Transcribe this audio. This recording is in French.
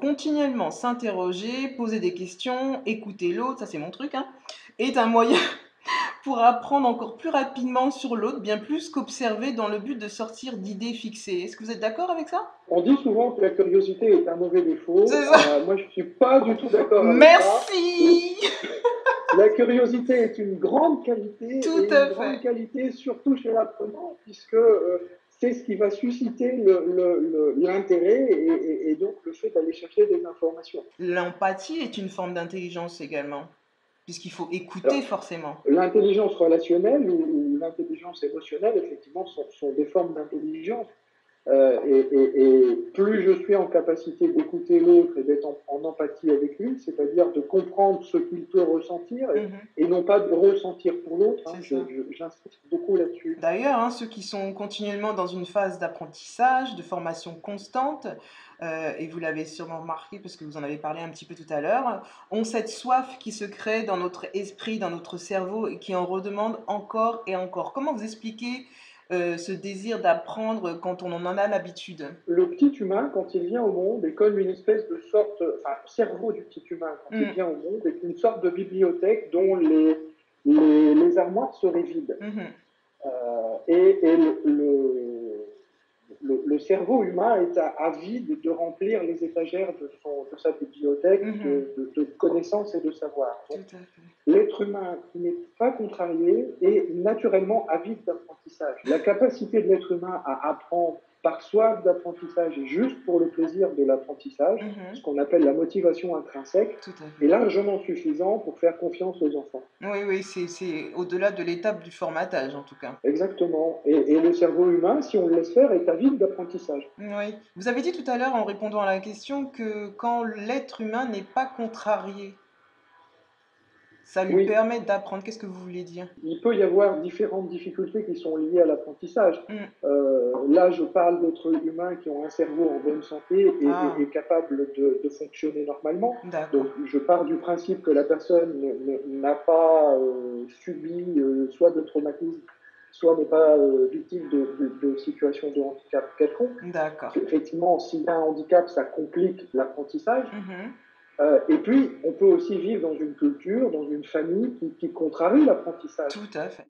Continuellement s'interroger, poser des questions, écouter l'autre, ça c'est mon truc, hein, est un moyen pour apprendre encore plus rapidement sur l'autre, bien plus qu'observer dans le but de sortir d'idées fixées. Est-ce que vous êtes d'accord avec ça? On dit souvent que la curiosité est un mauvais défaut. C'est ça. Moi, je suis pas du tout d'accord avec ça. Merci! La curiosité est une grande qualité Tout et une à grande fait. qualité surtout chez l'apprenant, puisque c'est ce qui va susciter l'intérêt et donc le fait d'aller chercher des informations. L'empathie est une forme d'intelligence également, puisqu'il faut écouter Alors, forcément. l'intelligence relationnelle ou l'intelligence émotionnelle, effectivement, sont des formes d'intelligence. Et plus je suis en capacité d'écouter l'autre et d'être en empathie avec lui, c'est-à-dire de comprendre ce qu'il peut ressentir Mhm, et non pas de ressentir pour l'autre, hein, c'est ça. j'insiste beaucoup là-dessus. D'ailleurs, hein, ceux qui sont continuellement dans une phase d'apprentissage, de formation constante, et vous l'avez sûrement remarqué parce que vous en avez parlé un petit peu tout à l'heure, ont cette soif qui se crée dans notre esprit, dans notre cerveau et qui en redemande encore et encore. Comment vous expliquez ce désir d'apprendre quand on en a l'habitude? Le petit humain, quand il vient au monde, est comme une espèce de sorte, enfin, le cerveau du petit humain, quand il Mm, vient au monde, est une sorte de bibliothèque dont les armoires seraient vides. mhm, Et le cerveau humain est avide de remplir les étagères de sa bibliothèque mhm, de connaissances et de savoir. tout Donc, à fait. l'être humain qui n'est pas contrarié est naturellement avide d'apprentissage. La capacité de l'être humain à apprendre par soif d'apprentissage et juste pour le plaisir de l'apprentissage, ce Mhm, qu'on appelle la motivation intrinsèque, tout à est fait. largement suffisant pour faire confiance aux enfants. Oui, oui, c'est au-delà de l'étape du formatage en tout cas. Exactement. Et le cerveau humain, si on le laisse faire, est avide d'apprentissage. Oui. Vous avez dit tout à l'heure en répondant à la question que quand l'être humain n'est pas contrarié, ça lui Oui, permet d'apprendre. Qu'est-ce que vous voulez dire? il peut y avoir différentes difficultés qui sont liées à l'apprentissage. Hmm. Là, je parle d'êtres humains qui ont un cerveau en bonne santé et Ah, capable de fonctionner normalement. Donc, d'accord. je pars du principe que la personne n'a pas subi soit de traumatisme, soit n'est pas victime de situations de handicap quelconque. Parce D'accord. qu'effectivement, s'il y a un handicap, ça complique l'apprentissage. Mhm. Et puis, on peut aussi vivre dans une culture, dans une famille qui contrarie l'apprentissage. Tout à fait.